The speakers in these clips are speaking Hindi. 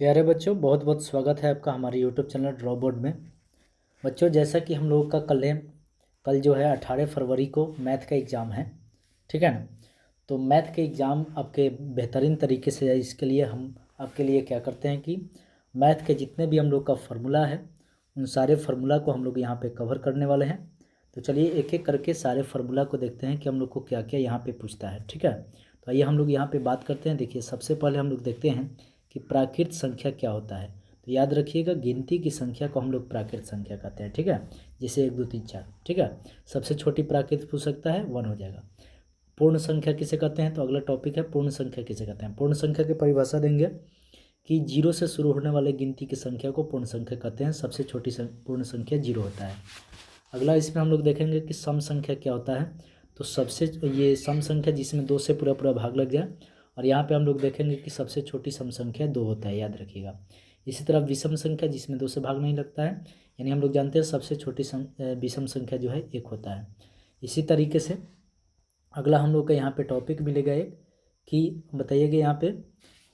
प्यारे बच्चों, बहुत बहुत स्वागत है आपका हमारे यूट्यूब चैनल ड्रॉ बोर्ड में। बच्चों, जैसा कि हम लोगों का कल जो है 18 फरवरी को मैथ का एग्ज़ाम है, ठीक है ना। तो मैथ के एग्ज़ाम आपके बेहतरीन तरीके से है। इसके लिए हम आपके लिए क्या करते हैं कि मैथ के जितने भी हम लोग का फार्मूला है उन सारे फार्मूला को हम लोग यहाँ पे कवर करने वाले हैं। तो चलिए एक एक करके सारे फार्मूला को देखते हैं कि हम लोग को क्या क्या यहाँ पे पूछता है, ठीक है। तो आइए हम लोग यहाँ पे बात करते हैं। देखिए, सबसे पहले हम लोग देखते हैं कि प्राकृत संख्या क्या होता है। तो याद रखिएगा, गिनती की संख्या को हम लोग प्राकृत संख्या कहते हैं, ठीक है। जैसे 1 2 3 4, ठीक है। सबसे छोटी प्राकृत पूछ सकता है, 1 हो जाएगा। पूर्ण संख्या किसे कहते हैं, तो अगला टॉपिक है पूर्ण संख्या किसे कहते हैं। पूर्ण संख्या की परिभाषा देंगे कि 0 से शुरू होने वाले गिनती की संख्या को पूर्ण संख्या कहते हैं। सबसे छोटी पूर्ण संख्या 0 होता है। अगला इसमें हम लोग देखेंगे कि सम संख्या क्या होता है। तो ये सम संख्या जिसमें 2 से पूरा पूरा भाग लग जाए। और यहाँ पे हम लोग देखेंगे कि सबसे छोटी सम संख्या 2 होता है, याद रखिएगा। इसी तरह विषम संख्या जिसमें 2 से भाग नहीं लगता है, यानी हम लोग जानते हैं सबसे छोटी विषम संख्या जो है 1 होता है। इसी तरीके से अगला हम लोग का यहाँ पे टॉपिक मिलेगा एक कि बताइएगा यहाँ पे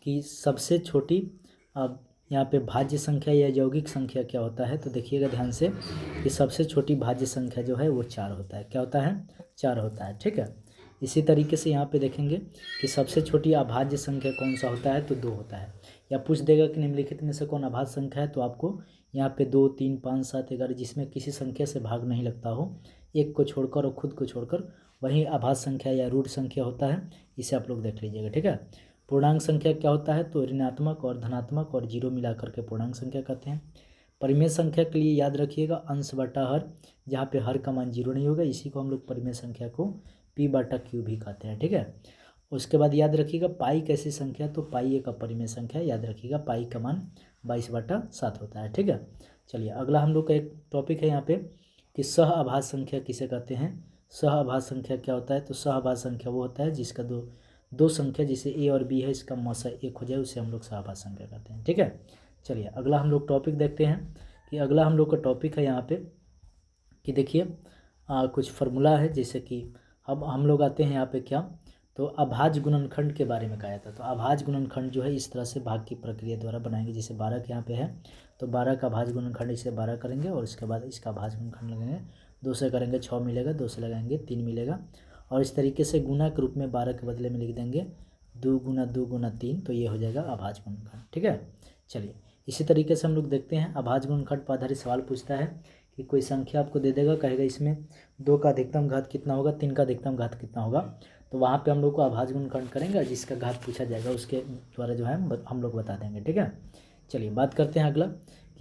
कि सबसे छोटी अब यहाँ पे भाज्य संख्या या यौगिक संख्या क्या होता है। तो देखिएगा ध्यान से कि सबसे छोटी भाज्य संख्या जो है वो 4 होता है। क्या होता है? 4 होता है, ठीक है। इसी तरीके से यहाँ पे देखेंगे कि सबसे छोटी अभाज्य संख्या कौन सा होता है, तो 2 होता है। या पूछ देगा कि निम्नलिखित में से कौन अभाज्य संख्या है, तो आपको यहाँ पे 2 3 5 7 11 जिसमें किसी संख्या से भाग नहीं लगता हो, एक को छोड़कर और खुद को छोड़कर, वही अभाज्य संख्या या रूट संख्या होता है। इसे आप लोग देख लीजिएगा, ठीक है। पूर्णांक संख्या क्या होता है, तो ऋणात्मक और धनात्मक और 0 मिलाकर के पूर्णांक संख्या कहते हैं। परिमेय संख्या के लिए याद रखिएगा अंश बटा हर, जहाँ पे हर का मान 0 नहीं होगा, इसी को हम लोग परिमेय संख्या को p बटा q भी कहते हैं, ठीक है। उसके बाद याद रखिएगा पाई कैसी संख्या, तो पाई एक अपरिमेय संख्या, याद रखिएगा पाई का मान 22/7 होता है, ठीक है। चलिए अगला हम लोग का एक टॉपिक है यहाँ पे कि सह अभाज्य संख्या किसे कहते हैं। सह अभाज्य संख्या क्या होता है, तो सह अभाज्य संख्या वो होता है जिसका दो संख्या जिसे a और b है, इसका मौसा 1 हो जाए, उसे हम लोग सहअभाज्य संख्या कहते हैं, ठीक है। चलिए अगला हम लोग टॉपिक देखते हैं कि अगला हम लोग का टॉपिक है यहाँ पे कि देखिए कुछ फार्मूला है। जैसे कि अब हम लोग आते हैं यहाँ पे क्या, तो अभाज्य गुणनखंड के बारे में कहा जाता है। तो अभाज्य गुणनखंड जो है इस तरह से भाग की प्रक्रिया द्वारा बनाएंगे। जैसे 12 के यहाँ पे है, तो 12 का अभाज्य गुणनखंड इसे 12 करेंगे और इसके बाद इसका अभाज्य गुणनखंड लगाएंगे, 2 से करेंगे 6 मिलेगा, 2 से लगाएंगे 3 मिलेगा। और इस तरीके से गुना के रूप में 12 के बदले में लिख देंगे 2 गुना 2 गुना 3, तो ये हो जाएगा अभाज्य गुणनखंड, ठीक है। चलिए इसी तरीके से हम लोग देखते हैं अभाज्य गुणनखंड पर आधारित सवाल पूछता है कि कोई संख्या आपको दे देगा, कहेगा इसमें 2 का अधिकतम घात कितना होगा, 3 का अधिकतम घात कितना होगा। तो वहाँ पे हम लोग को अभाज्य गुणनखंड करेंगे, जिसका घात पूछा जाएगा उसके द्वारा जो है हम लोग बता देंगे, ठीक है। चलिए बात करते हैं अगला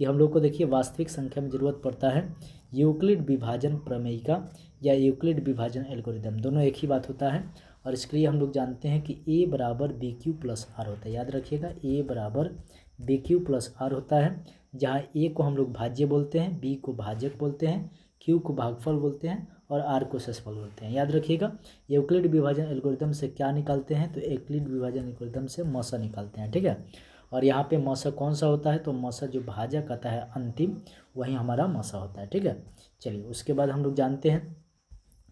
कि हम लोग को देखिए वास्तविक संख्या में ज़रूरत पड़ता है यूक्लिड विभाजन प्रमेय का या यूक्लिड विभाजन एल्गोरिदम, दोनों एक ही बात होता है। और इसके लिए हम लोग जानते हैं कि a बराबर बी क्यू प्लस आर होता है। याद रखिएगा a बराबर बी क्यू प्लस आर होता है, जहाँ a को हम लोग भाज्य बोलते हैं, b को भाजक बोलते हैं, q को भागफल बोलते हैं और r को शेषफल बोलते हैं। याद रखिएगा यूक्लिड विभाजन एल्गोरिदम से क्या निकालते हैं, तो यूक्लिड विभाजन एल्गोरिदम से मौसा निकालते हैं, ठीक है। और यहाँ पे मौसा कौन सा होता है, तो मौसा जो भाजक आता है अंतिम, वही हमारा मौसा होता है, ठीक है। चलिए उसके बाद हम लोग जानते हैं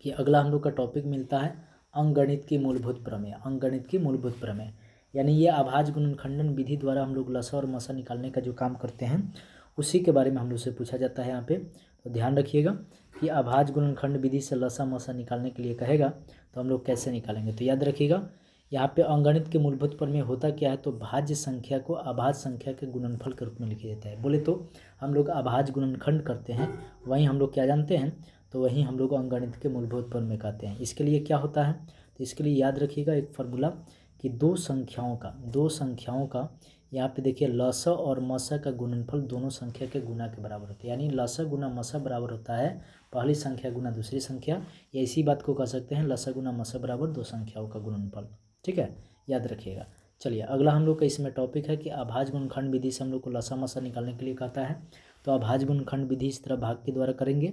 कि अगला हम लोग का टॉपिक मिलता है अंकगणित की मूलभूत प्रमेय। अंकगणित की मूलभूत प्रमेय यानी ये अभाज्य गुणनखंडन विधि द्वारा हम लोग लसा और मसा निकालने का जो काम करते हैं, उसी के बारे में हम लोग से पूछा जाता है यहाँ पे। तो ध्यान रखिएगा कि अभाज्य गुणनखंड विधि से लसा मसा निकालने के लिए कहेगा, तो हम लोग कैसे निकालेंगे। तो याद रखिएगा यहाँ पे अंकगणित के मूलभूत प्रमेय होता क्या है, तो भाज्य संख्या को अभाज्य संख्या के गुणनफल के रूप में लिखा जाता है। बोले तो हम लोग अभाज्य गुणनखंड करते हैं, वहीं हम लोग क्या जानते हैं, तो वहीं हम लोग अंकगणित के मूलभूत प्रमेय कहते हैं। इसके लिए क्या होता है, तो इसके लिए याद रखिएगा एक फार्मूला कि दो संख्याओं का यहाँ पे देखिए लसा और मसा का गुणनफल दोनों संख्या के गुना के बराबर होता है। यानी लसा गुना मसा बराबर होता है पहली संख्या गुना दूसरी संख्या, या इसी बात को कह सकते हैं लसा गुना मसा बराबर दो संख्याओं का गुणनफल, ठीक है, याद रखिएगा। चलिए अगला हम लोग का इसमें टॉपिक है कि अभाज्य गुणनखंड विधि से हम लोग को लसा मसा निकालने के लिए कहता है। तो अभाज्य गुणनखंड विधि इस तरह भाग के द्वारा करेंगे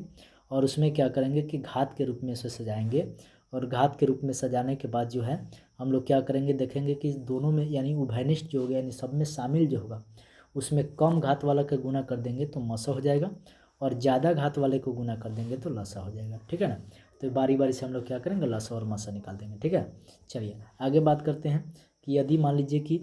और उसमें क्या करेंगे कि घात के रूप में इसे सजाएंगे। और घात के रूप में सजाने के बाद जो है हम लोग क्या करेंगे, देखेंगे कि दोनों में यानी उभयनिष्ठ जो हो गया यानी सब में शामिल जो होगा उसमें कम घात वाला का गुना कर देंगे तो मसा हो जाएगा, और ज़्यादा घात वाले को गुना कर देंगे तो लसा हो जाएगा, ठीक है ना। तो बारी बारी से हम लोग क्या करेंगे, लसा और मसा निकाल देंगे, ठीक है। चलिए आगे बात करते हैं कि यदि मान लीजिए कि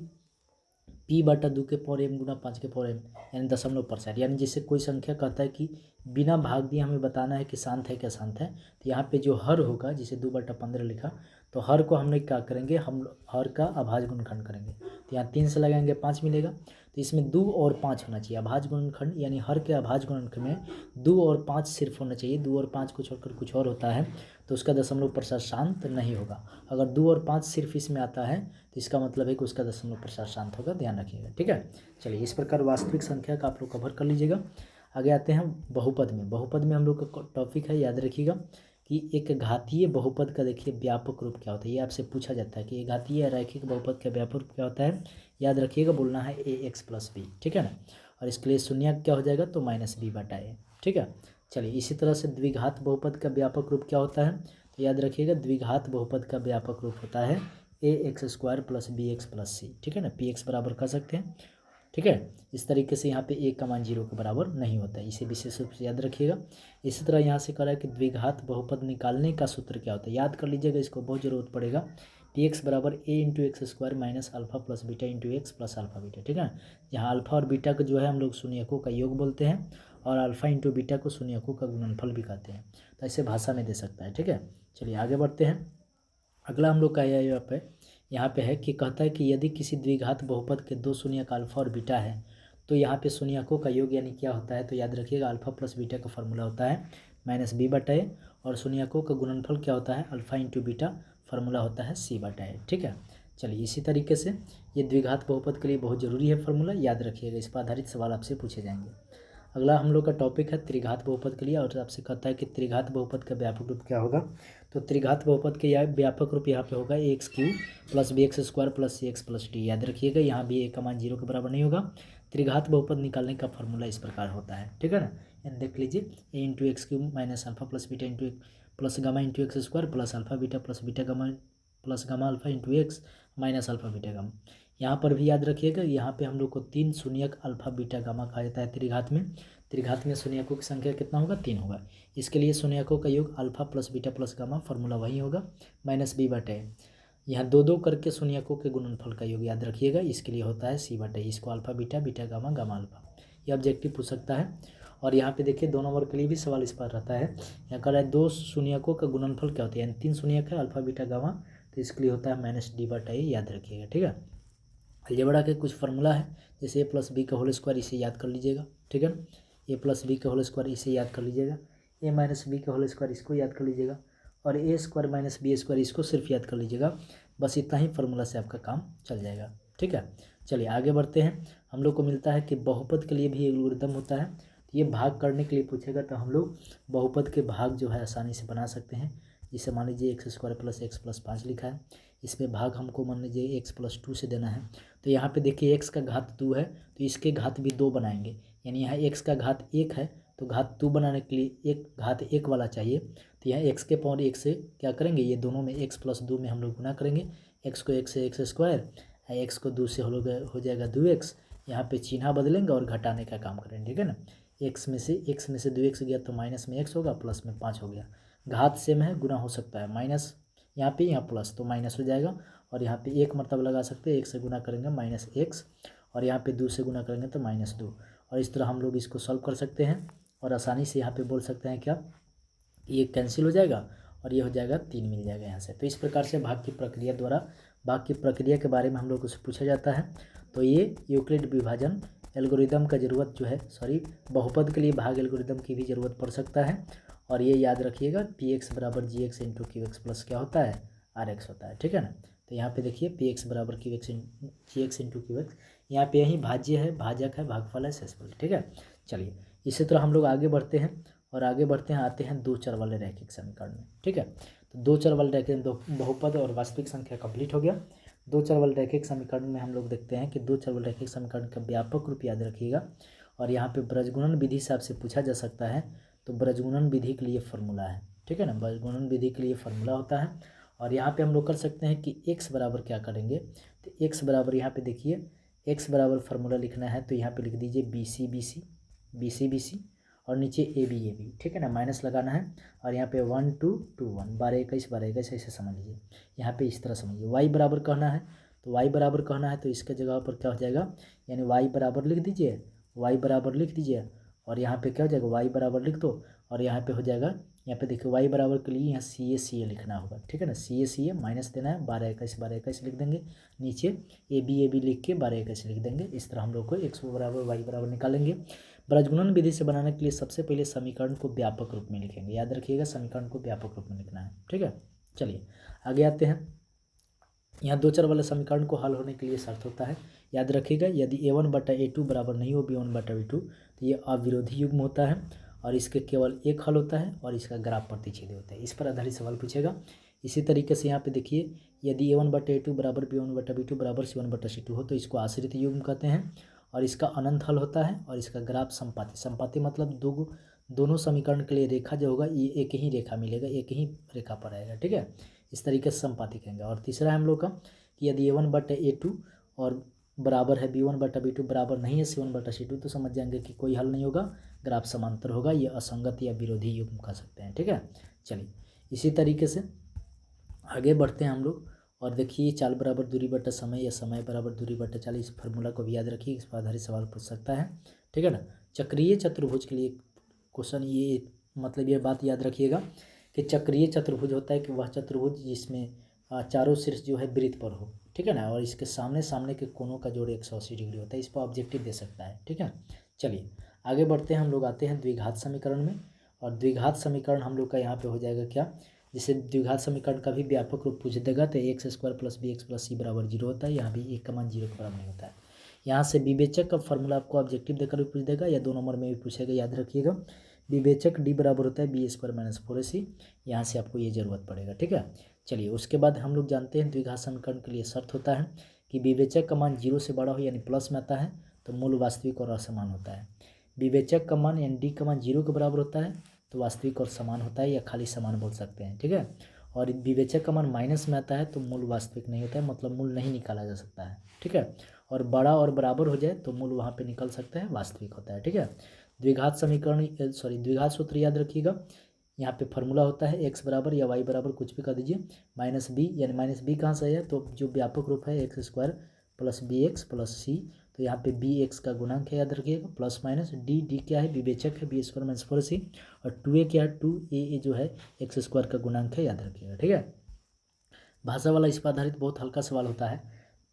p बटा 2 के पावर m गुना 5 के पावर m यानी दशमलव प्रसार। यानी जैसे कोई संख्या कहता है कि बिना भाग दिए हमें बताना है कि शांत है क्या शांत है, तो यहाँ पे जो हर होगा, जैसे 2/15 लिखा, तो हर को हमने क्या करेंगे, हम हर का अभाज्य गुणनखंड करेंगे। तो यहाँ 3 से लगाएंगे 5 मिलेगा, तो इसमें 2 और 5 होना चाहिए अभाज्य गुणनखंड, यानी हर के अभाज्य गुणनखंड में 2 और 5 सिर्फ होना चाहिए। 2 और 5 को छोड़कर कुछ और होता है तो उसका दशमलव प्रसार शांत नहीं होगा। अगर 2 और 5 सिर्फ इसमें आता है तो इसका मतलब है कि उसका दशमलव प्रसार शांत होगा, ध्यान रखिएगा, ठीक है। चलिए, इस प्रकार वास्तविक संख्या का आप लोग कवर कर लीजिएगा। आगे आते हैं बहुपद में। बहुपद में हम लोग का टॉपिक है, याद रखिएगा कि एक घातीय बहुपद का देखिए व्यापक रूप क्या होता है। ये आपसे पूछा जाता है कि एक घातीय या रैखिक बहुपद का व्यापक रूप क्या होता है। याद रखिएगा, बोलना है ax + b, ठीक है ना। और इसके लिए शून्य क्या हो जाएगा, तो -b/a, ठीक है। चलिए, इसी तरह से द्विघात बहुपद का व्यापक रूप क्या होता है, तो याद रखिएगा द्विघात बहुपद का व्यापक रूप होता है ax² + bx + c, ठीक है ना। px बराबर कर सकते हैं, ठीक है। इस तरीके से यहाँ पे a का मान 0 के बराबर नहीं होता है, इसे विशेष रूप से याद रखिएगा। इसी तरह यहाँ से कह रहा है कि द्विघात बहुपद निकालने का सूत्र क्या होता है, याद कर लीजिएगा, इसको बहुत ज़रूरत पड़ेगा। px बराबर a × x² - α + β × x + α β, ठीक है। यहाँ अल्फा और बीटा का जो है हम लोग शून्यकों का योग बोलते हैं, और अल्फा × बीटा को शून्यकों का गुणनफल भी कहते हैं, तो ऐसे भाषा में दे सकता है, ठीक है। चलिए आगे बढ़ते हैं। अगला हम लोग का यहाँ पे है कि कहता है कि यदि किसी द्विघात बहुपद के 2 शून्यक अल्फा और बीटा है तो यहाँ पे शून्यकों का योग यानी क्या होता है, तो याद रखिएगा अल्फा + बीटा का फॉर्मूला होता है -b/a, और शून्यकों का गुणनफल क्या होता है, अल्फा × बीटा, फार्मूला होता है c/a, ठीक है। चलिए, इसी तरीके से ये द्विघात बहुपद के लिए बहुत ज़रूरी है फार्मूला, याद रखिएगा, इस पर आधारित सवाल आपसे पूछे जाएंगे। अगला हम लोग का टॉपिक है त्रिघात बहुपद के लिए, और आपसे कहता है कि त्रिघात बहुपद का व्यापक रूप क्या होगा। तो त्रिघात बहुपद के व्यापक रूप यहाँ पे होगा ax³ + bx² + cx + d। याद रखिएगा, यहाँ भी a का मान 0 के बराबर नहीं होगा। त्रिघात बहुपद निकालने का फॉर्मूला इस प्रकार होता है, ठीक है ना। यानी देख लीजिए, a × x³ - α + β + gamma × x² + α β + beta gamma + gamma alpha × x - alpha beta gamma. यहाँ पर भी याद रखिएगा, यहाँ पे हम लोग को 3 शून्यक अल्फा बीटा गामा कहा जाता है त्रिघात में। त्रिघात में शून्यकों की संख्या कितना होगा, 3 होगा। इसके लिए शून्यकों का योग अल्फा + बीटा + गामा, फॉर्मूला वही होगा -b/a। यहाँ 2 करके शून्यकों के गुणनफल का योग याद रखिएगा, इसके लिए होता है c/a। इसको alpha beta, beta gamma, gamma alpha, ये ऑब्जेक्टिव पूछ सकता है। और यहाँ पे देखिए 2 नंबर के लिए भी सवाल इस पर रहता है। यहाँ कह रहा है 2 शून्यकों का गुणनफल क्या होता है, यानी 3 शून्यक है अल्फा बीटा गामा, तो इसके लिए होता है -d/a, याद रखिएगा, ठीक है। अलजेब्रा के कुछ फार्मूला है, जैसे a + b का होल स्क्वायर, इसे याद कर लीजिएगा, ठीक है। a + b का होल स्क्वायर, इसे याद कर लीजिएगा। a - b का होल स्क्वायर, इसको याद कर लीजिएगा। और a² - b², इसको सिर्फ याद कर लीजिएगा। बस इतना ही फार्मूला से आपका काम चल जाएगा, ठीक है। चलिए आगे बढ़ते हैं। हम लोग को मिलता है कि बहुपद के लिए भी एल्गोरिदम होता है। तो ये भाग करने के लिए पूछेगा, तो हम लोग बहुपद के भाग जो है आसानी से बना सकते हैं। जिसे मान लीजिए x² + x + 5 लिखा है, इसमें भाग हमको मान लीजिए x + 2 से देना है। तो यहाँ पे देखिए x का घात 2 है, तो इसके घात भी 2 बनाएंगे, यानी यहाँ x का घात 1 है, तो घात 2 बनाने के लिए एक घात 1 वाला चाहिए। तो यहाँ x के पावर 1 से क्या करेंगे, ये दोनों में x + 2 में हम लोग गुना करेंगे। x को 1 से x², x को 2 से हो जाएगा 2x। यहाँ पे चिन्ह बदलेंगे और घटाने का काम करेंगे, ठीक है ना। x में से 2x गया तो माइनस में x होगा, प्लस में 5 हो गया। घात सेम है, गुना हो सकता है, माइनस यहाँ पे, यहाँ प्लस, तो माइनस हो जाएगा। और यहाँ पे 1 मतलब लगा सकते हैं, 1 से गुना करेंगे -x, और यहाँ पे 2 से गुना करेंगे तो -2। और इस तरह हम लोग इसको सॉल्व कर सकते हैं, और आसानी से यहाँ पे बोल सकते हैं क्या, ये कैंसिल हो जाएगा और ये हो जाएगा 3 मिल जाएगा यहाँ से। तो इस प्रकार से भाग की प्रक्रिया द्वारा, भाग की प्रक्रिया के बारे में हम लोग को पूछा जाता है। तो ये यूक्लिड विभाजन एल्गोरिदम का ज़रूरत जो है, बहुपद के लिए भाग एल्गोरिदम की भी ज़रूरत पड़ सकता है। और ये याद रखिएगा, px = gx × qx प्लस क्या होता है, rx होता है, ठीक है ना। तो यहाँ पे देखिए px = gx × qx, यहाँ पे यही भाज्य है, भाजक है, भागफल है, शेषफल, ठीक है। चलिए, इसी तरह हम लोग आगे बढ़ते हैं, और आगे बढ़ते हैं, आते हैं 2 चर वाले रैखिक समीकरण में, ठीक है। तो 2 चर वाले रैखिक, बहुपद और वास्तविक संख्या कंप्लीट हो गया। 2 चर वाले रैखिक समीकरण में हम लोग देखते हैं कि 2 चर वाले रैखिक समीकरण का व्यापक रूप याद रखिएगा। और यहाँ पे ब्रजगुणन विधि से आपसे पूछा जा सकता है, तो ब्रजगुणन विधि के लिए फार्मूला है, ठीक है ना। ब्रजगुणन विधि के लिए फार्मूला होता है। और यहाँ पे हम लोग कर सकते हैं कि x बराबर क्या करेंगे, तो x बराबर यहाँ पे देखिए, x बराबर फार्मूला लिखना है, तो यहाँ पे लिख दीजिए BC और नीचे AB, ठीक है ना, माइनस लगाना है। और यहाँ पे 1 2 2 1, 12 21 12 21, ऐसे समझ लीजिए। यहाँ पे इस तरह समझिए। y बराबर कहना है, तो y बराबर कहना है तो इसके जगह पर क्या हो जाएगा, यानी y बराबर लिख दीजिए, y बराबर लिख दीजिए और यहाँ पे क्या हो जाएगा, y बराबर लिख दो और यहाँ पे हो जाएगा, यहाँ पे देखिए y बराबर के लिए यहाँ सी ए लिखना होगा, ठीक है ना, सी ए माइनस देना है, 12 लिख देंगे, नीचे ए बी लिख के 12 लिख देंगे। इस तरह हम लोग को x बराबर y बराबर निकालेंगे। ब्रजगुणन विधि से बनाने के लिए सबसे पहले समीकरण को व्यापक रूप में लिखेंगे, याद रखिएगा समीकरण को व्यापक रूप में लिखना है, ठीक है। चलिए आगे आते हैं। यहाँ दो चर वाले समीकरण को हल होने के लिए शर्त होता है, याद रखिएगा, यदि a1/a2 बराबर नहीं हो b1/b2 तो ये अविरोधी युग्म होता है और इसके केवल एक हल होता है और इसका ग्राफ प्रतिच्छेदी होता है। इस पर आधारित सवाल पूछेगा। इसी तरीके से यहाँ पे देखिए, यदि a1/a2 बराबर b1/b2 बराबर c1/c2 हो तो इसको आश्रित युग्म कहते हैं और इसका अनंत हल होता है और इसका ग्राफ संपाती मतलब दोनों समीकरण के लिए रेखा जो होगा ये एक ही रेखा मिलेगा, एक ही रेखा पर आएगा, ठीक है। इस तरीके से संपाती कहेंगे। और तीसरा है हम लोग का कि यदि a1/a2 और बराबर है b1/b2 बराबर नहीं है c1/c2 तो समझ जाएंगे कि कोई हल नहीं होगा, ग्राफ समांतर होगा, ये असंगत या विरोधी युग्म कह सकते हैं, ठीक है। चलिए इसी तरीके से आगे बढ़ते हैं हम लोग और देखिए चाल बराबर दूरी बटा समय या समय बराबर दूरी बटा चाल, इस फार्मूला को भी याद रखिए, इस पर आधारित सवाल पूछ सकता है, ठीक है ना। चक्रीय चतुर्भुज के लिए क्वेश्चन, ये मतलब ये बात याद रखिएगा कि चक्रीय चतुर्भुज होता है कि वह चतुर्भुज जिसमें चारों शीर्ष जो है वृत्त पर हो, ठीक है ना, और इसके सामने के कोनों का जोड़ 180 डिग्री होता है। इस पर ऑब्जेक्टिव दे सकता है, ठीक है। चलिए आगे बढ़ते हैं, हम लोग आते हैं द्विघात समीकरण में। और द्विघात समीकरण हम लोग का यहाँ पे हो जाएगा क्या, जिसे द्विघात समीकरण का भी व्यापक रूप पूछ देगा तो x² + bx + c बराबर 0 होता है। यहाँ भी एक का मान 0 के बराबर नहीं होता है। यहाँ से विवेचक का फॉर्मूला आपको ऑब्जेक्टिव देकर भी पूछ देगा या 2 नंबर में भी पूछेगा, याद रखिएगा। विवेचक d बराबर होता है b² - 4ac, यहाँ से आपको ये ज़रूरत पड़ेगा, ठीक है। चलिए उसके बाद हम लोग जानते हैं द्विघात समीकरण के लिए शर्त होता है कि विवेचक का मान 0 से बड़ा हो यानी प्लस में आता है तो मूल वास्तविक और असमान होता है। विवेचक का मान यानी d का मान 0 के बराबर होता है तो वास्तविक और समान होता है या खाली समान बोल सकते हैं, ठीक है। और विवेचक का मान माइनस में आता है तो मूल वास्तविक नहीं होता है, मतलब मूल नहीं निकाला जा सकता है, ठीक है। और बड़ा और बराबर हो जाए तो मूल वहाँ पे निकल सकता है, वास्तविक होता है, ठीक है। द्विघात समीकरण द्विघात सूत्र याद रखिएगा। यहाँ पे फार्मूला होता है x बराबर या y बराबर कुछ भी कर दीजिए -b, यानी -b कहाँ से है तो जो व्यापक रूप है x² + bx + c, तो यहाँ पे bx का गुणांक है, याद रखिएगा, प्लस माइनस d क्या है विवेचक है b² - 4ac और 2a क्या है 2a जो है x² का गुणांक है, याद रखिएगा, ठीक है। भाषा वाला इस पर आधारित बहुत हल्का सवाल होता है।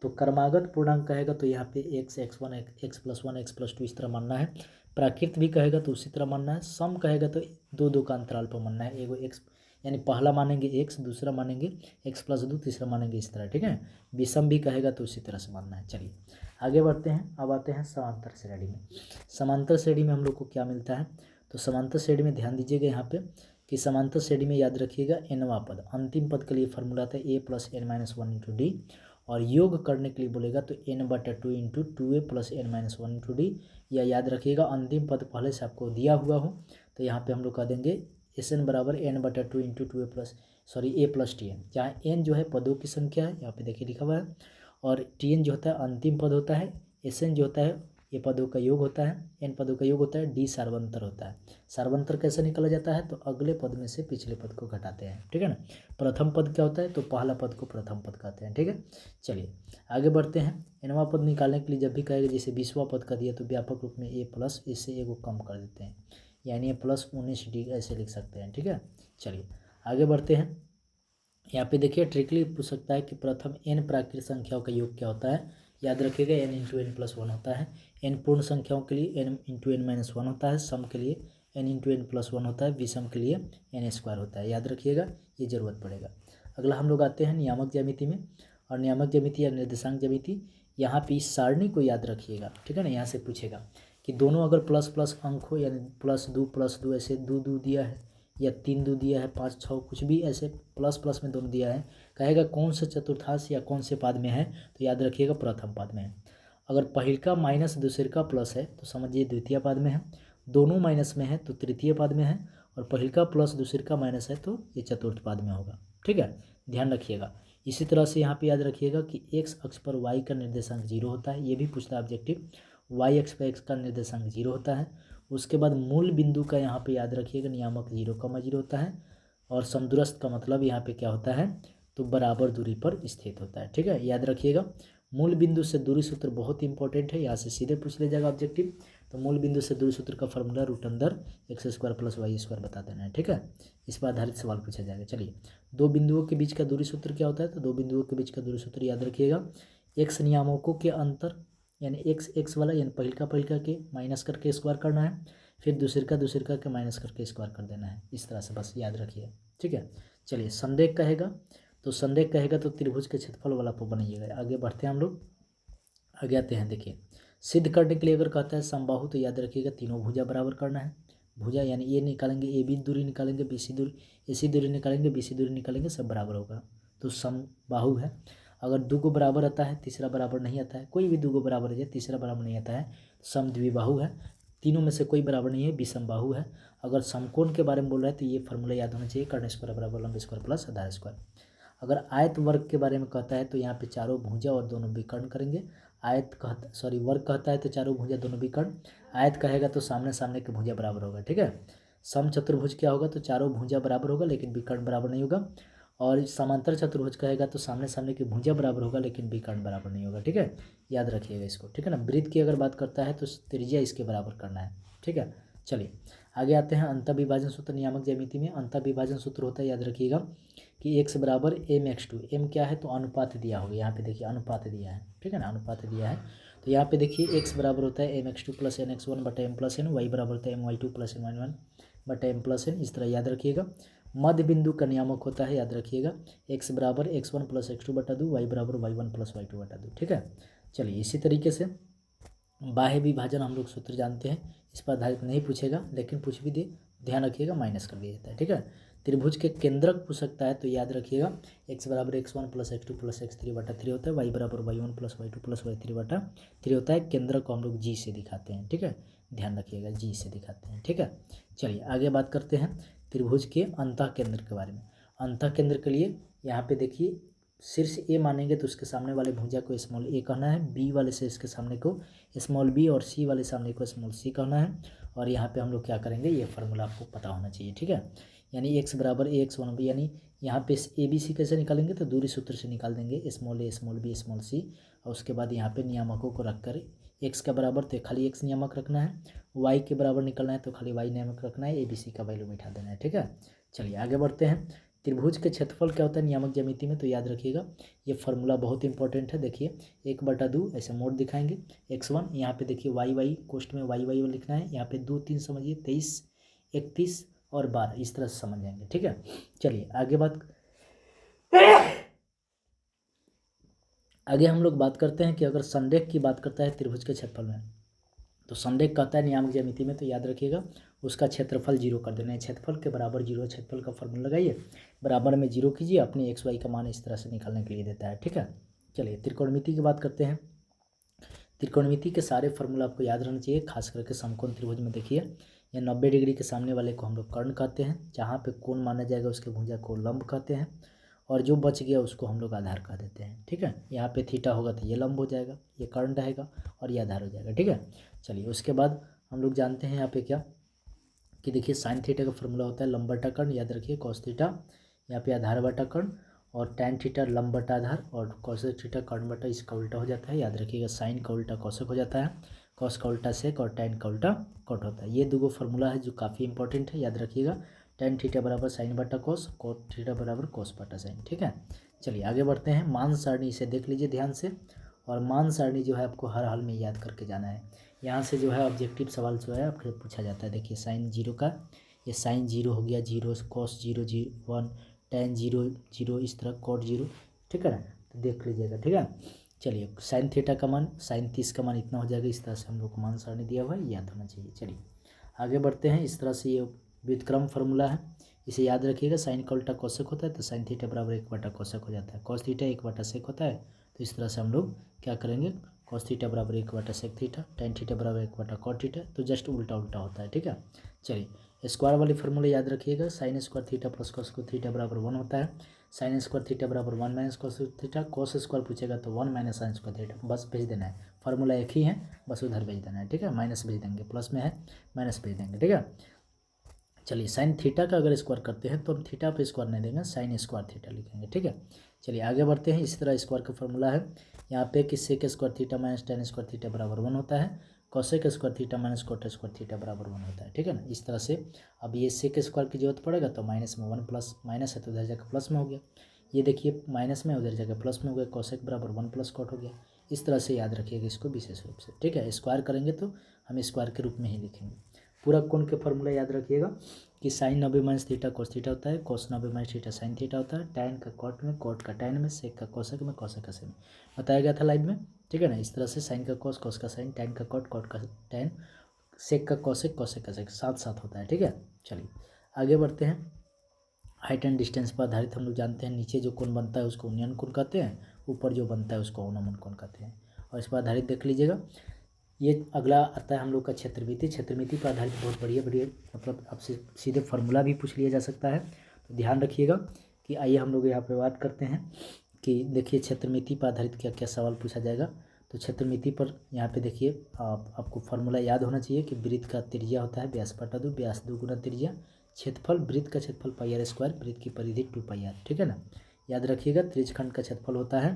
तो क्रमागत पूर्णांक कहेगा तो यहाँ पे x x1 x+1 x+2 इस तरह मानना है। प्राकृत भी कहेगा तो उसी तरह मानना है। सम कहेगा तो दो का अंतराल पर मानना है। एगो x यानी पहला मानेंगे x, दूसरा मानेंगे x+2, तीसरा मानेंगे इस तरह, ठीक है। विषम भी कहेगा तो उसी तरह से मानना है। चलिए आगे बढ़ते हैं। अब आते हैं समांतर श्रेणी में। समांतर श्रेणी में हम लोग को क्या मिलता है, तो समांतर श्रेणी में ध्यान दीजिएगा यहाँ पे कि समांतर श्रेणी में याद रखिएगा nवां पद, अंतिम पद के लिए फार्मूला था a + n - 1 × d, और योग करने के लिए बोलेगा तो n/2 × 2a + n - 1 × d, या याद रखिएगा अंतिम पद पहले से आपको दिया हुआ हो तो यहाँ पे हम लोग कह देंगे Sn बराबर n/2 × 2a + tn, जहाँ n जो है पदों की संख्या है, यहाँ पे देखिए लिखा हुआ है, और tn जो होता है अंतिम पद होता है, Sn जो होता है ये पदों का योग होता है, n पदों का योग होता है, d सार्वंतर होता है। सार्वंतर कैसे निकाला जाता है तो अगले पद में से पिछले पद को घटाते हैं, ठीक है ना। प्रथम पद क्या होता है तो पहला पद को प्रथम पद कहते हैं, ठीक है। चलिए आगे बढ़ते हैं। nवां पद निकालने के लिए जब भी कहेगा जैसे 20वां पद का दिया तो व्यापक रूप में a+, इससे एगो कम कर देते हैं, यानी a + 19d ऐसे लिख सकते हैं, ठीक है। चलिए आगे बढ़ते हैं। यहाँ पे देखिए ट्रिकली पूछ सकता है कि प्रथम n प्राकृत संख्याओं का योग क्या होता है, याद रखिएगा n × n + 1 होता है। n पूर्ण संख्याओं के लिए n × n - 1 होता है, सम के लिए n × n + 1 होता है, विषम के लिए n² होता है, याद रखिएगा, ये जरूरत पड़ेगा। अगला हम लोग आते हैं नियामक ज्यामिति में। और नियामक ज्यामिति या निर्देशांक ज्यामिति, यहाँ पे इस सारणी को याद रखिएगा, ठीक है ना। यहाँ से पूछेगा कि दोनों अगर प्लस प्लस अंक हो, यानी +2 ऐसे 2 दिया है या 3 दिया है, 5 6 कुछ भी ऐसे प्लस प्लस में दोनों दिया है, कहेगा कौन से चतुर्थांश या कौन से पद में है तो याद रखिएगा प्रथम पद में है। अगर पहिलका माइनस दूसरे प्लस है तो समझिए द्वितीय पद में है, दोनों माइनस में है तो तृतीय पद में है, और पहिलका प्लस दूसरे माइनस है तो ये चतुर्थ पद में होगा, ठीक है, ध्यान रखिएगा। इसी तरह से यहाँ पे याद रखिएगा कि x अक्ष पर y का निर्देशांक 0 होता है, ये भी पूछता है ऑब्जेक्टिव। y अक्ष पर x का निर्देशांक 0 होता है। उसके बाद मूल बिंदु का यहाँ पे याद रखिएगा नियामक 0, 0 होता है, और समदूरस्थ का मतलब यहाँ पे क्या होता है तो बराबर दूरी पर स्थित होता है। ठीक है, याद रखिएगा। मूल बिंदु से दूरी सूत्र बहुत इंपॉर्टेंट है, यहाँ से सीधे पूछ ले जाएगा ऑब्जेक्टिव। तो मूल बिंदु से दूरी सूत्र का फॉर्मूला √अंदर x² + y² बता देना है। ठीक है, इस पर आधारित सवाल पूछा जाएगा। चलिए, दो बिंदुओं के बीच का दूरी सूत्र क्या होता है? तो दो बिंदुओं के बीच का दूरी सूत्र याद रखिएगा, x नियामकों के अंतर यानी x वाला यानी पहिलका के माइनस करके स्क्वायर करना है, फिर दूसरे का के माइनस करके स्क्वायर कर देना है। इस तरह से बस याद रखिए। ठीक है, चलिए संरेख कहेगा तो त्रिभुज के क्षेत्रफल वाला को बनाइएगा। आगे बढ़ते हैं हम लोग, आगे आते हैं। देखिए, सिद्ध करने के लिए अगर कहता है समबाहु तो याद रखिएगा तीनों भुजा बराबर करना है। भुजा यानी ये निकालेंगे, ए बी दूरी निकालेंगे, BC दूरी AC दूरी निकालेंगे, BC दूरी निकालेंगे, सब बराबर होगा तो समबाहु है। अगर दो को बराबर आता है, तीसरा बराबर नहीं आता है, कोई भी दो को बराबर है तीसरा बराबर नहीं आता है, समद्विबाहु है। तीनों में से कोई बराबर नहीं है, विषमबाहु है। अगर समकोण के बारे में बोल रहा है तो ये फॉर्मूला याद होना चाहिए, कर्ण स्क्वायर बराबर लंब स्क्वायर प्लस आधार स्क्वायर। अगर आयत वर्ग के बारे में कहता है तो यहाँ पे चारों भुजा और दोनों विकर्ण करेंगे। वर्ग कहता है तो चारों भुजा दोनों विकर्ण। आयत कहेगा तो सामने सामने के भुजा बराबर होगा। ठीक है, समचतुर्भुज क्या होगा? तो चारों भुजा बराबर होगा लेकिन विकर्ण बराबर नहीं होगा। और समांतर चतुर्भुज कहेगा तो सामने सामने की भुजा बराबर होगा लेकिन विकर्ण बराबर नहीं होगा। ठीक है, याद रखिएगा इसको। ठीक है ना, वृत्त की अगर बात करता है तो त्रिज्या इसके बराबर करना है। ठीक है, चलिए आगे आते हैं। अंतःविभाजन सूत्र नियामक ज्यामिति में अंतःविभाजन सूत्र होता है, याद रखिएगा कि x बराबर mx2। m क्या है? तो अनुपात दिया होगा, यहाँ पे देखिए अनुपात दिया है। ठीक है ना, अनुपात दिया है तो यहाँ पे देखिए x बराबर होता है mx2 + nx1 बटा m + n, y बराबर होता है my2 + n1 बटा m + n। इस तरह याद रखिएगा। मध्य बिंदु का नियामक होता है, याद रखिएगा, x बराबर x1 + x2 बटा 2, y बराबर y1 + y2 बटा 2। ठीक है, चलिए इसी तरीके से बाह्य विभाजन हम लोग सूत्र जानते हैं, इस पर आधारित नहीं पूछेगा लेकिन पूछ भी दे, ध्यान रखिएगा माइनस कर दिया जाता है। ठीक है, त्रिभुज के केंद्रक पूछ सकता है तो याद रखिएगा x बराबर x1 + x2 + x3 बटा 3 होता है, y बराबर y1 + y2 + y3 बटा 3 होता है। केंद्रक को हम लोग G से दिखाते हैं। ठीक है, ध्यान रखिएगा G से दिखाते हैं। ठीक है, चलिए आगे बात करते हैं त्रिभुज के अंतः केंद्र के बारे में। अंतः केंद्र के लिए यहाँ पे देखिए, शीर्ष ए मानेंगे तो उसके सामने वाले भुजा को स्मॉल ए कहना है, बी वाले शीर्ष के सामने को स्मॉल बी और सी वाले सामने को स्मॉल सी कहना है। और यहाँ पे हम लोग क्या करेंगे, ये फार्मूला आपको पता होना चाहिए। ठीक है, यानी x बराबर ax1 b, यानी यहाँ पे ABC कैसे निकालेंगे? तो दूरी सूत्र से निकाल देंगे, small a small b small c। और उसके बाद यहाँ पे नियामकों को रख कर x का बराबर तो खाली x नियामक रखना है, y के बराबर निकलना है तो खाली y नियामक रखना है, ABC का वैल्यू बिठा देना है। ठीक है, चलिए आगे बढ़ते हैं। त्रिभुज के क्षेत्रफल क्या होता है नियामक ज्यामिति में? तो याद रखिएगा ये फार्मूला बहुत इंपॉर्टेंट है। देखिए 1/2 ऐसे मोड़ दिखाएंगे, x1 यहाँ पे देखिए y कोष्ठ में y लिखना है, यहाँ पे 2 3 समझिए, 23 31 और 12 इस तरह से समझ जाएंगे। ठीक है, चलिए आगे हम लोग बात करते हैं कि अगर संरेख की बात करता है त्रिभुज के क्षेत्रफल में, तो संरेख कहता है नियामक ज्यामिति में तो याद रखिएगा उसका क्षेत्रफल 0 कर देना है। क्षेत्रफल के बराबर 0, क्षेत्रफल का फॉर्मूला लगाइए, बराबर में 0 कीजिए, अपने x y का मान इस तरह से निकालने के लिए देता है। ठीक है, चलिए त्रिकोणमिति की बात करते हैं। त्रिकोणमिति के सारे फार्मूला आपको याद रहना चाहिए, खास करके समकोण त्रिभुज में देखिए, या 90 डिग्री के सामने वाले को हम लोग कर्ण कहते हैं, जहाँ पे कोण माना जाएगा उसके भुजा को लंब कहते हैं, और जो बच गया उसको हम लोग आधार कह देते हैं। ठीक है, यहाँ पे थीटा होगा तो ये लंब हो जाएगा, ये कर्ण रहेगा और ये आधार हो जाएगा। ठीक है, चलिए उसके बाद हम लोग जानते हैं यहाँ पे क्या कि देखिए साइन थीटा का फॉर्मूला होता है लंब बटा कर्ण, याद रखिए कॉस थीटा यहाँ पे आधार बटा कर्ण, और टैन थीटा लंब बटा आधार, और कॉसेक थीटा कर्ण बटा इसका उल्टा हो जाता है। याद रखिएगा साइन का उल्टा कॉसेक हो जाता है, कॉस का उल्टा सेक और टैन का उल्टा कॉट होता है। ये दो फार्मूला है जो काफ़ी इंपॉर्टेंट है, याद रखिएगा। टैन थीटा बराबर साइन बटा कॉस, कॉट थीटा बराबर कॉस बटा साइन। ठीक है, चलिए आगे बढ़ते हैं। मान सारणी इसे देख लीजिए ध्यान से, और मान सारणी जो है आपको हर हाल में याद करके जाना है। यहाँ से जो है ऑब्जेक्टिव सवाल जो है आपको पूछा जाता है। देखिए साइन 0 का, ये साइन 0 हो गया 0, कॉस 0 1, टैन 0 0, इस तरह कॉट 0। ठीक है ना, तो देख लीजिएगा। ठीक है, चलिए साइन थीटा का मान साइन 30 का मान इतना हो जाएगा। इस तरह से हम लोग को मान सारणी दिया हुआ है, याद होना चाहिए। चलिए आगे बढ़ते हैं। इस तरह से ये व्युत्क्रम फार्मूला है, इसे याद रखिएगा। साइन का उल्टा कोसेक होता है तो साइन थीटा बराबर 1 बटा कोसेक हो जाता है, कॉस थीटा 1 बटा सेक होता है। तो इस तरह से हम लोग क्या करेंगे, कॉस थीटा बराबर 1 बटा सेक थीटा, टैन थीटा बराबर 1 बटा कॉट थीटा, तो जस्ट उल्टा उल्टा होता है। ठीक है, चलिए स्क्वायर वाली फॉर्मूला याद रखिएगा, sine square theta plus cos square theta बराबर 1 होता है। साइन स्क्वायर थीटा बराबर 1 minus cos theta, cos square पूछेगा तो 1 माइनस साइन स्क्वायर थीटा, बस भेज देना है। फार्मूला एक ही है, बस उधर भेज देना है। ठीक है, माइनस भेज देंगे, प्लस में है माइनस भेज देंगे। ठीक है, चलिए साइन थीटा का अगर स्क्वायर करते हैं तो हम थीटा पे स्क्वायर नहीं देंगे, साइन स्क्वायर थीटा लिखेंगे, ठीक है। चलिए आगे बढ़ते हैं। इसी तरह स्क्वायर का फॉर्मूला है यहाँ पे कि sec square theta minus tan square theta बराबर 1 होता है, cosec square theta minus cot square theta बराबर 1 होता है, ठीक है ना। इस तरह से अब ये सेक स्क्वायर की जरूरत पड़ेगा तो माइनस में 1 प्लस माइनस है तो उधर जाकर प्लस में हो गया, ये देखिए माइनस में उधर जगह प्लस में हो गया, कोसेक बराबर 1 प्लस कोट हो गया। इस तरह से याद रखिएगा इसको विशेष रूप से, ठीक है। स्क्वायर करेंगे तो हम स्क्वायर के रूप में ही लिखेंगे। पूरा कोण के फॉर्मूला याद रखिएगा कि sine 90 minus theta cos theta होता है, cos 90 minus theta sine theta होता है, टैन का कॉट में, कोट का टैन में, सेक का कोसेक में, कोसेक का सेक में, बताया गया था लाइन में, ठीक है ना। इस तरह से साइन का कोस, कोस का साइन, टैन का कॉट, कोट का टैन, सेक का कोसेक, कोसेक का सेक साथ साथ होता है, ठीक है। चलिए आगे बढ़ते हैं। हाइट एंड डिस्टेंस पर आधारित हम लोग जानते हैं नीचे जो कोण बनता है उसको उन्नयन कोण कहते हैं, ऊपर जो बनता है उसको अवनमन कोण कहते हैं। और इस पर आधारित देख लीजिएगा, ये अगला आता है हम लोग का क्षेत्रमिति। क्षेत्रमिति पर आधारित बहुत बढ़िया बढ़िया मतलब आपसे सीधे फार्मूला भी पूछ लिया जा सकता है, तो ध्यान रखिएगा कि आइए हम लोग यहाँ पे बात करते हैं कि देखिए क्षेत्रमिति पर आधारित क्या क्या सवाल पूछा जाएगा। तो क्षेत्रमिति पर यहाँ पे देखिए आपको फार्मूला याद होना चाहिए कि वृत्त का त्रिज्या होता है व्यास बटा 2, व्यास 2 गुना त्रिज्या, क्षेत्रफल वृत्त का क्षेत्रफल पाई आर स्क्वायर, वृत्त की परिधि 2 पाई आर, ठीक है ना। याद रखिएगा त्रिज्यखंड का क्षेत्रफल होता है,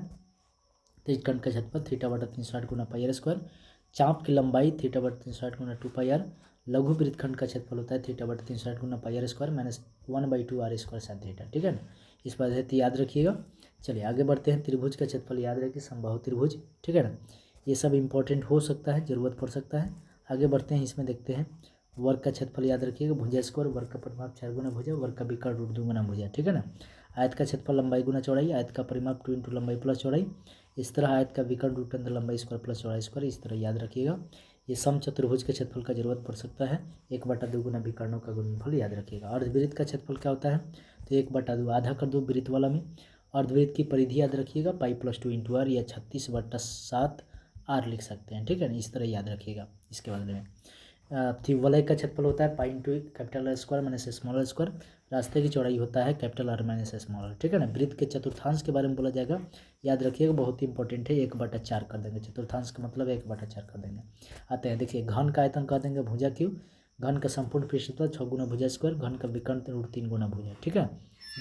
त्रिज्यखंड का क्षेत्रफल थीटा बटा 360 गुना पाई आर स्क्वायर, चाप की लंबाई थीटा बटा 360 गुना 2 पाई आर, लघु वृत्तखंड का क्षेत्रफल होता है थीटा बटा 360 गुना pi r square minus 1/2 r square sine theta, ठीक है ना। इस पर याद रखिएगा। चलिए आगे बढ़ते हैं। त्रिभुज का क्षेत्रफल याद रखिए समबाहु त्रिभुज, ठीक है ना। ये सब इंपॉर्टेंट हो सकता है, जरूरत पड़ सकता है। आगे बढ़ते हैं, इसमें देखते हैं वर्ग का क्षेत्रफल याद रखिएगा भुजा स्क्वायर, वर्ग का परिमाप 4 गुना भुजा, वर्ग का विकर्ण रूट 2 गुना भुजा, ठीक है ना। आयत का क्षेत्रफल लंबाई गुना चौड़ाई, आयत का परिमाप 2 इंटू लंबाई प्लस चौड़ाई, इस तरह आयत का विकर्ण रूट अंदर लंबाई स्क्वायर प्लस चौड़ाई स्क्वायर, इस तरह याद रखिएगा। ये सम चतुर्भुज के क्षेत्रफल का जरूरत पड़ सकता है, 1/2 गुना विकर्णों का गुणनफल याद रखिएगा। अर्धवृत्त का क्षेत्रफल क्या होता है, तो 1/2 आधा कर दो वृत्त वाला में। अर्धवृत्त की परिधि याद रखिएगा पाई प्लस 2 इंटू आर या 36/7 आर लिख सकते हैं, ठीक है ना। इस तरह याद रखिएगा। इसके बदले में वलय का क्षेत्रफल होता है pi into capital R square minus small R square, रास्ते की चौड़ाई होता है capital R minus small R, ठीक है ना। वृत्त के चतुर्थांश के बारे में बोला जाएगा, याद रखिएगा बहुत ही इंपॉर्टेंट है, 1/4 कर देंगे। चतुर्थांश का मतलब 1/4 कर देंगे। आते हैं देखिए घन का आयतन कह देंगे भुजा क्यों, घन का संपूर्ण पृष्ठफल 6 गुना भुजा स्क्वायर, घन का विकर्ण रूट 3 गुना भुजा, ठीक है।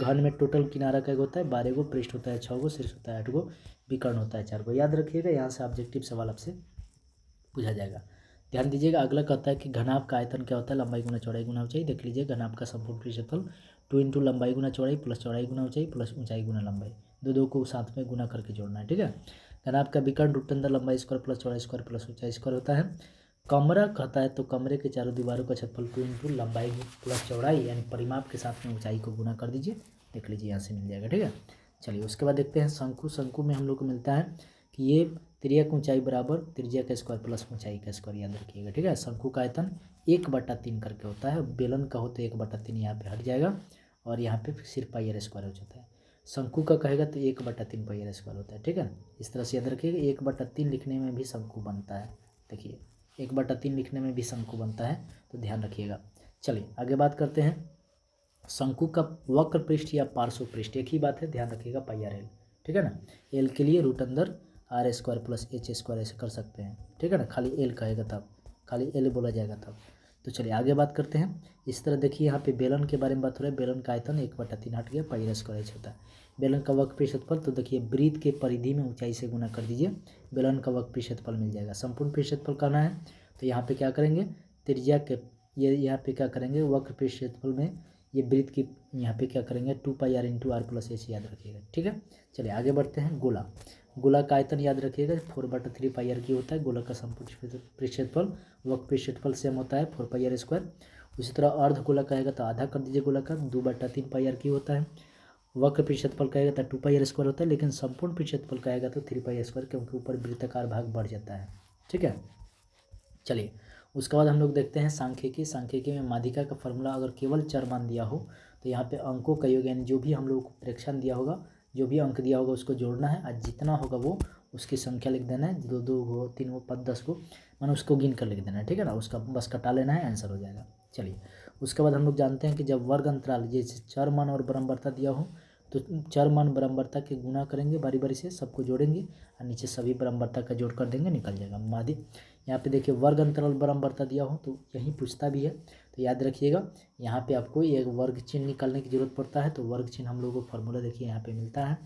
घन में टोटल किनारा का होता है 12 गो, पृष्ठ होता है 6 गो, शीर्ष होता है 8 गो, विकर्ण होता है 4 गो, याद रखिएगा। यहाँ से ऑब्जेक्टिव सवाल आपसे पूछा जाएगा। ध्यान दीजिएगा अगला कहता है कि घनाभ का आयतन क्या होता है, लंबाई गुना चौड़ाई गुना ऊंचाई। देख लीजिए घनाभ का संपूर्ण पृष्ठफल 2 इंटू लंबाई गुना चौड़ाई प्लस चौड़ाई गुना ऊंचाई प्लस ऊंचाई गुना लंबाई, दो को साथ में गुना करके जोड़ना है, ठीक है। घनाभ का विकर्ण रूट अंदर लंबाई स्क्वायर प्लस चौड़ाई स्क्वायर प्लस ऊंचाई स्क्वायर होता है। कमरा कहता है तो कमरे के चारों दीवारों का क्षेत्रफल 2 इंटू लंबाई प्लस चौड़ाई यानी परिमाप के साथ में ऊंचाई को गुना कर दीजिए, देख लीजिए यहाँ से मिल जाएगा, ठीक है। चलिए उसके बाद देखते हैं शंकु। शंकु में हम लोग को मिलता है कि ये त्रिज्या ऊंचाई बराबर त्रिज्या का स्क्वायर प्लस ऊंचाई का स्क्वायर, याद रखिएगा, ठीक है। शंकु का आयतन 1/3 करके होता है, बेलन का हो तो 1/3 यहाँ पे हट जाएगा और यहाँ पे सिर्फ पाई आर स्क्वायर हो जाता है। शंकु का कहेगा तो 1/3 पाई आर स्क्वायर होता है, ठीक है। इस तरह से याद रखिएगा 1/3 लिखने में भी शंकु बनता है, देखिए 1/3 लिखने में भी शंकु बनता है, तो ध्यान रखिएगा। चलिए आगे बात करते हैं। शंकु का वक्र पृष्ठ या पार्श्व पृष्ठ एक ही बात है, ध्यान रखिएगा पाई आर एल, ठीक है ना। एल के लिए रूट अंदर R square plus H square ऐसे कर सकते हैं, ठीक है ना। खाली एल कहेगा तब, खाली एल बोला जाएगा तब। तो चलिए आगे बात करते हैं। इस तरह देखिए यहाँ पे बेलन के बारे में बात हो रहा है, बेलन का आयतन 1/3 हट गया, पाई आर स्क्वायर एच होता है। बेलन का वक्र पृष्ठफल तो देखिए वृत्त के परिधि में ऊंचाई से गुना कर दीजिए, बेलन का वक्र पृष्ठफल मिल जाएगा। संपूर्ण पृष्ठफल करना है तो यहाँ पे क्या करेंगे, त्रिज्या के ये यहाँ पे क्या करेंगे वक्र पृष्ठफल में ये वृत्त की यहाँ पे क्या करेंगे 2 pi r into r plus h याद रखिएगा, ठीक है। चलिए आगे बढ़ते हैं। गोला, गोला का आयतन याद रखिएगा 4/3 पाई आर की होता है। गोला का संपूर्ण पृष्ठफल वक्र पृष्ठफल सेम होता है 4 पाई आर स्क्वायर। उसी तरह अर्ध गोला कहेगा तो आधा कर दीजिए, गोला का 2/3 पाई आर की होता है। वक्र पृष्ठफल कहेगा तो 2 पाई आर स्क्वायर होता है, लेकिन संपूर्ण पृष्ठफल कहेगा तो 3 पाई आर स्क्वायर, क्योंकि ऊपर वृत्ताकार भाग बढ़ जाता है, ठीक है। चलिए उसके बाद हम लोग देखते हैं सांख्यिकी। सांख्यिकी में माध्यिका का फॉर्मूला अगर केवल चर मान दिया हो तो यहाँ पे अंकों का योग यानी जो भी हम लोग को प्रेक्षण दिया होगा, जो भी अंक दिया होगा उसको जोड़ना है, और जितना होगा वो उसकी संख्या लिख देना है, 2 गो 3 गो 5 10 को, मैंने उसको गिन कर लिख देना है, ठीक है ना। उसका बस कटा लेना है, आंसर हो जाएगा। चलिए उसके बाद हम लोग जानते हैं कि जब वर्ग अंतराल जैसे चर मान और बराबरता दिया हो तो चर मान बराबरता के गुना करेंगे, बारी बारी से सबको जोड़ेंगे और नीचे सभी बराबरता का जोड़ कर देंगे, निकल जाएगा। यहाँ पे देखिए वर्ग अंतराल बराबरता दिया हो तो यही पूछता भी है, तो याद रखिएगा यहाँ पे आपको एक वर्ग चिन्ह निकालने की जरूरत पड़ता है। तो वर्ग चिन्ह हम लोगों को फॉर्मूला देखिए यहाँ पे मिलता है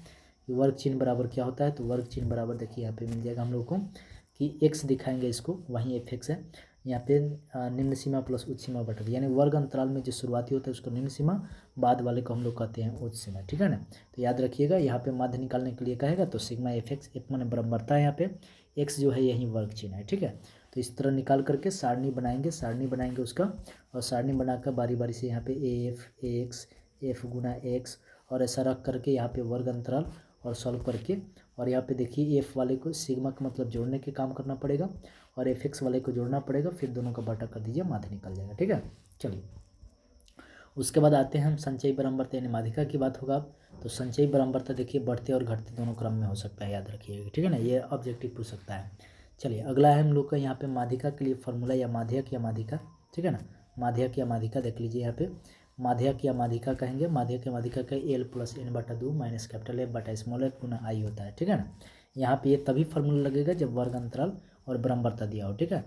कि वर्ग चिन्ह बराबर क्या होता है। तो वर्ग चिन्ह बराबर देखिए यहाँ पे मिल जाएगा हम लोग को कि x दिखाएंगे इसको, वहीं fx है यहाँ पे निम्न सीमा प्लस उच्च सीमा बटा दी, यानी वर्ग अंतराल में जो शुरुआती होता है उसको निम्न सीमा, बाद वाले को हम लोग कहते हैं उच्च सीमा, ठीक है ना। तो याद रखिएगा यहाँ पे माध्य निकालने के लिए कहेगा तो सिग्मा fx एक माने बराबरता है, यहाँ पे x जो है यही वर्ग चिन्ह है, ठीक है। तो इस तरह निकाल करके सारणी बनाएंगे उसका, और सारणी बनाकर बारी बारी से यहाँ पे f गुना x और ऐसा रख करके यहाँ पे वर्ग अंतराल और सॉल्व करके, और यहाँ पे देखिए f वाले को सिग्मा का मतलब जोड़ने के काम करना पड़ेगा और fx वाले को जोड़ना पड़ेगा, फिर दोनों का बटा कर दीजिए, माध्य निकल जाएगा, ठीक है। चलिए उसके बाद आते हैं हम संचयी बराबरता यानी माध्यिका की बात होगा। तो संचयी बराबरता देखिए बढ़ते और घटते दोनों क्रम में हो सकता है, याद रखिएगा, ठीक है ना, ये ऑब्जेक्टिव पूछ सकता है। चलिए अगला है हम लोग का यहाँ पे माध्यिका के लिए फॉर्मूला या माध्यक या माध्यिका, ठीक है ना। माध्यक या माध्यिका देख लीजिए यहाँ पे, माध्यक या माध्यिका कहेंगे, माध्यक या माध्यिका का L प्लस N बटा 2 माइनस कैपिटल F बटा स्मॉल f गुना I होता है, ठीक है ना। यहाँ पे ये तभी फॉर्मूला लगेगा जब वर्ग अंतराल और बराबरता दिया हो, ठीक है।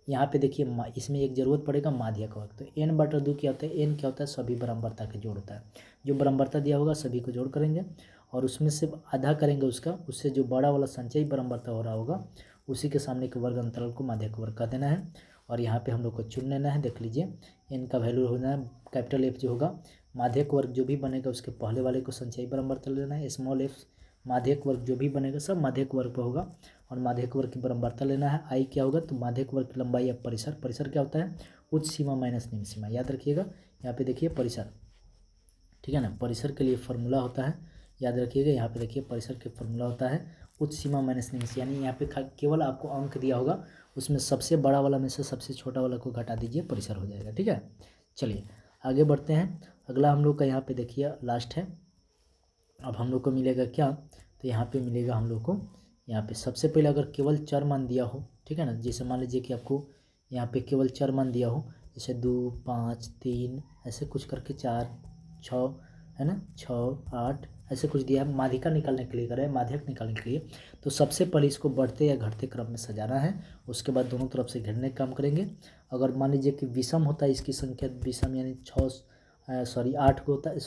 यहाँ पे देखिए इसमें एक जरूरत पड़ेगा माध्यक वर्ग, तो n बटा 2 क्या होता है, n क्या होता है, सभी बराबरता के जोड़ होता है, जो बराबरता दिया होगा सभी को जोड़ करेंगे और उसमें से आधा करेंगे उसका, उससे जो बड़ा वाला संचयी बराबरता हो रहा होगा उसी के सामने के वर्ग अंतराल को माध्यक वर्ग कह देना है। और यहाँ पे हम लोग को चुन लेना है, देख लीजिए n का वैल्यू होना है कैपिटल F जो होगा, माध्यक वर्ग जो भी बनेगा उसके पहले वाले को संचयी बराबरता लेना है, स्मॉल f माध्यक वर्ग जो भी बनेगा सब माध्यक वर्ग पर होगा और माध्यक वर्ग की बराबरता लेना है। आई क्या होगा, तो माध्यक वर्ग की लंबाई या परिसर, परिसर क्या होता है, उच्च सीमा माइनस निम्न सीमा, याद रखिएगा यहाँ पे देखिए परिसर, ठीक है ना। परिसर के लिए फॉर्मूला होता है, याद रखिएगा यहाँ पे देखिए परिसर के फॉर्मूला होता है उच्च सीमा माइनस निम्न सीमा, यानी यहाँ पे केवल आपको अंक दिया होगा उसमें सबसे बड़ा वाला में से सबसे छोटा वाला को घटा दीजिए, परिसर हो जाएगा, ठीक है। चलिए आगे बढ़ते हैं, अगला हम लोग का यहाँ पे देखिए लास्ट है। अब हम लोग को मिलेगा क्या, तो यहाँ पे मिलेगा हम लोग को यहाँ पे सबसे पहले अगर केवल चर मान दिया हो, ठीक है ना, जैसे मान लीजिए कि आपको यहाँ पे केवल चर मान दिया हो, जैसे 2 5 3 ऐसे कुछ करके 4 6 है ना, 6 8 ऐसे कुछ दिया है, माध्यिका निकालने के लिए करें, माध्यक निकालने के लिए, तो सबसे पहले इसको बढ़ते या घटते क्रम में सजाना है, उसके बाद दोनों तरफ से घेरने का काम करेंगे। अगर मान लीजिए कि विषम होता है, इसकी संख्या विषम यानी 8 को होता है,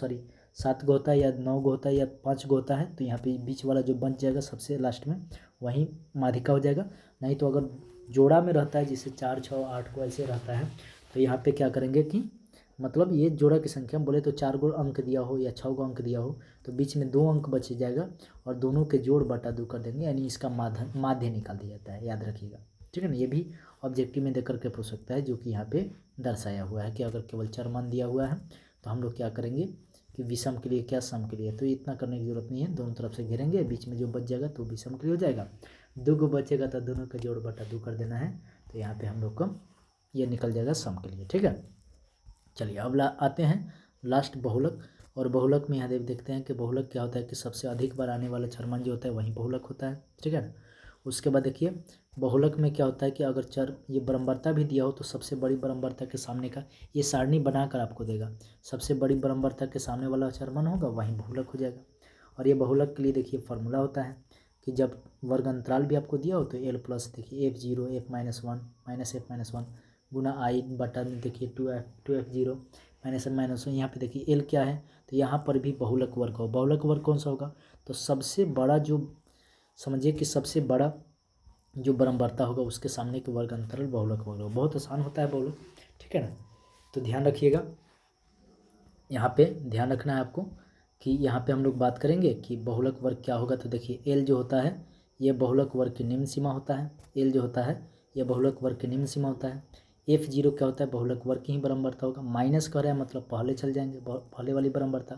7 गो होता है या 9 गो होता है या 5 गो होता है, तो यहाँ पे बीच वाला जो बच जाएगा सबसे लास्ट में वही माध्यिका हो जाएगा। नहीं तो अगर जोड़ा में रहता है जैसे 4 6 8 को ऐसे रहता है, तो यहाँ पे क्या करेंगे कि मतलब ये जोड़ा की संख्या बोले तो 4 गो अंक दिया हो या 6 गो अंक दिया हो तो बीच में 2 अंक बच जाएगा और दोनों के जोड़ बटा 2 कर देंगे, यानी इसका माध्य निकाल दिया जाता है, याद रखिएगा, ठीक है ना। ये भी ऑब्जेक्टिव में देख करके पूछ सकता है, जो कि यहाँ पे दर्शाया हुआ है कि अगर केवल चर मान दिया हुआ है तो हम लोग क्या करेंगे कि विषम के लिए क्या सम के लिए, तो इतना करने की जरूरत नहीं है, दोनों तरफ से घेरेंगे, बीच में जो बच जाएगा तो विषम के लिए हो जाएगा, 2 को बचेगा तो दोनों का जोड़ बटा 2 कर देना है, तो यहाँ पे हम लोग को ये निकल जाएगा सम के लिए, ठीक है। चलिए अब आते हैं लास्ट बहुलक, और बहुलक में यहाँ देखते हैं कि बहुलक क्या होता है कि सबसे अधिक बार आने वाला छरमान जो होता है वही बहुलक होता है, ठीक है ना। उसके बाद देखिए बहुलक में क्या होता है कि अगर चर ये बराबरता भी दिया हो तो सबसे बड़ी बराबरता के सामने का ये सारणी बनाकर आपको देगा, सबसे बड़ी बराबरता के सामने वाला चरमान होगा वहीं बहुलक हो जाएगा। और ये बहुलक के लिए देखिए फॉर्मूला होता है कि जब वर्ग अंतराल भी आपको दिया हो तो L प्लस देखिए F0 F minus 1 minus F minus 1 Guna I बटा में देखिए 2F0 माइनस M माइनस 1, यहाँ पे देखिए L क्या है, तो यहाँ पर भी बहुलक वर्ग हो, बहुलक वर्ग कौन सा होगा, तो सबसे बड़ा जो समझिए कि सबसे बड़ा जो बराबरता होगा उसके सामने के वर्ग अंतराल बहुलक वर्ग होगा, बहुत आसान होता है बहुलक, ठीक है ना। तो ध्यान रखिएगा, यहाँ पे ध्यान रखना है आपको कि यहाँ पे हम लोग बात करेंगे कि बहुलक वर्ग क्या होगा, तो देखिए L जो होता है ये बहुलक वर्ग की निम्न सीमा होता है, L जो होता है ये बहुलक वर्ग की निम्न सीमा होता है। F0 क्या होता है, बहुलक वर्ग की ही बराबरता होगा, माइनस कह रहा है मतलब पहले चल जाएंगे पहले वाली बराबरता,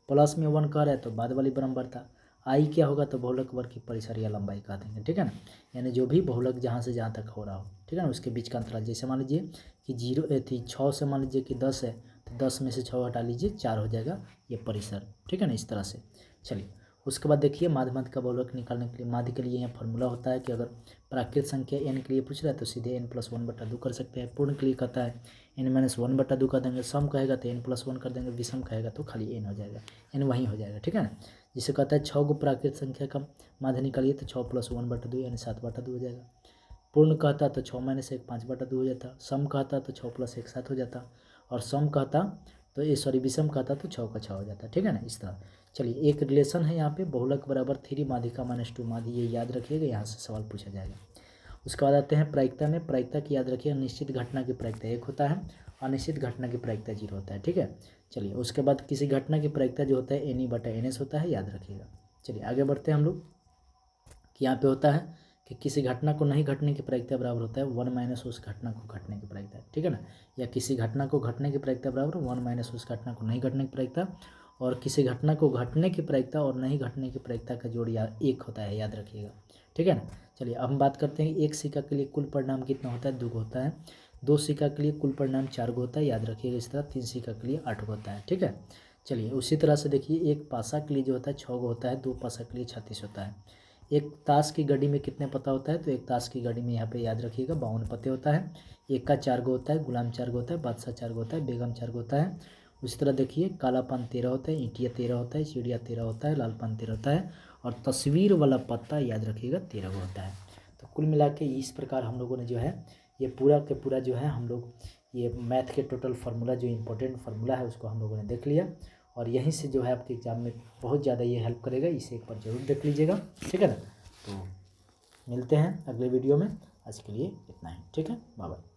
प्लस में 1 कह रहा है तो बाद वाली बराबरता, आई क्या होगा तो बहुलक वर्ग की परिसर या लंबाई कह देंगे, ठीक है ना, यानी जो भी बहुलक जहाँ से जहाँ तक हो रहा हो, ठीक है ना, उसके बीच का अंतराल, जैसे मान लीजिए कि 6 से मान लीजिए कि 10 है तो 10 में से 6 हटा लीजिए 4 हो जाएगा ये परिसर, ठीक है ना, इस तरह से। चलिए उसके बाद देखिए माध्य का बहुलक निकालने के लिए माध्य के लिए यहाँ फॉर्मूला होता है कि अगर प्राकृत संख्या n के लिए पूछ रहा है तो सीधे n+1 बटा 2 कर सकते हैं, पूर्ण के लिए कहता है n-1 बटा 2 कर देंगे, सम कहेगा तो n+1 कर देंगे, विषम कहेगा तो खाली n हो जाएगा, n वहीं हो जाएगा, ठीक है ना। जिसे कहता है 6 को प्राकृत संख्या का माध्य निकालिए तो 6 + 1 बटा 2 यानी 7 बटा 2 हो जाएगा। पूर्ण कहता तो 6 - 1 5/2 हो जाता, सम कहता तो 6 + 1 7 हो जाता, और सम कहता तो विषम कहता तो 6 का 6 हो जाता। ठीक है ना, इस तरह। चलिए एक रिलेशन है यहाँ पे, बहुलक बराबर 3 माध्यिका -2 माध्यिका, ये याद रखिएगा, यहाँ से सवाल पूछा जाएगा। उसके बाद आते हैं प्रायिकता में। प्रायिकता की याद रखिए, निश्चित घटना की प्रायिकता 1 होता है, अनिश्चित घटना की प्रायिकता 0 होता है। ठीक है, चलिए उसके बाद किसी घटना की प्रायिकता जो होता है NE/NS होता है, याद रखिएगा। चलिए आगे बढ़ते हैं हम लोग, कि यहाँ पे होता है कि किसी घटना को नहीं घटने की प्रायिकता बराबर होता है 1 - उस घटना को घटने की प्रायिकता। ठीक है ना, या किसी घटना को घटने की प्रायिकता बराबर 1 - उस घटना को नहीं घटने की प्रायिकता, और किसी घटना को घटने की प्रायिकता और नहीं घटने की प्रायिकता का जोड़ 1 होता है, याद रखिएगा। ठीक है ना, चलिए अब हम बात करते हैं एक सिक्का के लिए कुल परिणाम कितना होता है, 2 होता है। 2 सिक्का के लिए कुल परिणाम 4 होता है, याद रखिएगा। इस तरह 3 सिक्का के लिए 8 होता है। ठीक है, चलिए उसी तरह से देखिए, एक पासा के लिए जो होता है 6 होता है, 2 पासा के लिए 36 होता है। एक ताश की घड़ी में कितने पता होता है, तो एक ताश की घड़ी में यहाँ पे याद रखिएगा 52 पत्ते होता है। एक का 4 होता है, गुलाम 4 होता है, बादशाह 4 होता है, बेगम 4 होता है। उसी तरह देखिए, कालापन 13 होता है, ईंटिया 13 होता है, चिड़िया 13 होता है, लालपन 13 होता है, और तस्वीर वाला पत्ता याद रखिएगा 13 होता है। तो कुल मिला के इस प्रकार हम लोगों ने जो है ये पूरा के पूरा जो है हम लोग ये मैथ के टोटल फार्मूला, जो इंपॉर्टेंट फार्मूला है उसको हम लोगों ने देख लिया, और यहीं से जो है आपके एग्जाम में बहुत ज़्यादा ये हेल्प करेगा। इसे एक बार ज़रूर देख लीजिएगा। ठीक है ना, तो मिलते हैं अगले वीडियो में। आज के लिए इतना ही। ठीक है, बाय बाय।